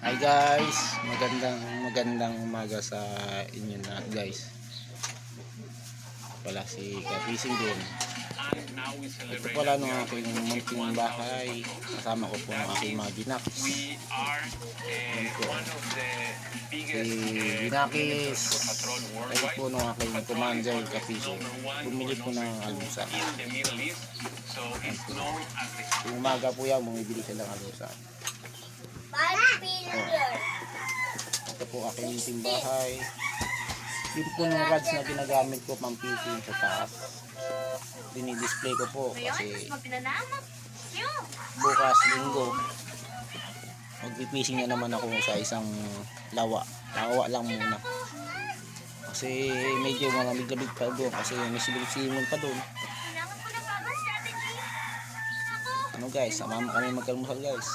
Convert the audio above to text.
Hi guys, magandang umaga sa inyo na guys. Wala si Kapising din. Ito pala nung aking munting bahay. Kasama ko po ng aking mga ginakis. Yan po. Si ginakis. Kayo po nung aking commander Kapising. Bumili po ng almusal. Yung umaga po yan, bumibili silang almusal. Ito po aking munting bahay. Yun po ng rods na ginagamit ko pang fishing sa taas. Dinidisplay ko po kasi bukas linggo magpipishing na naman ako sa isang lawa lang muna kasi medyo malamig-lamig pa doon kasi may silong-silong pa doon. Ano guys, sama kami magkalmusal guys.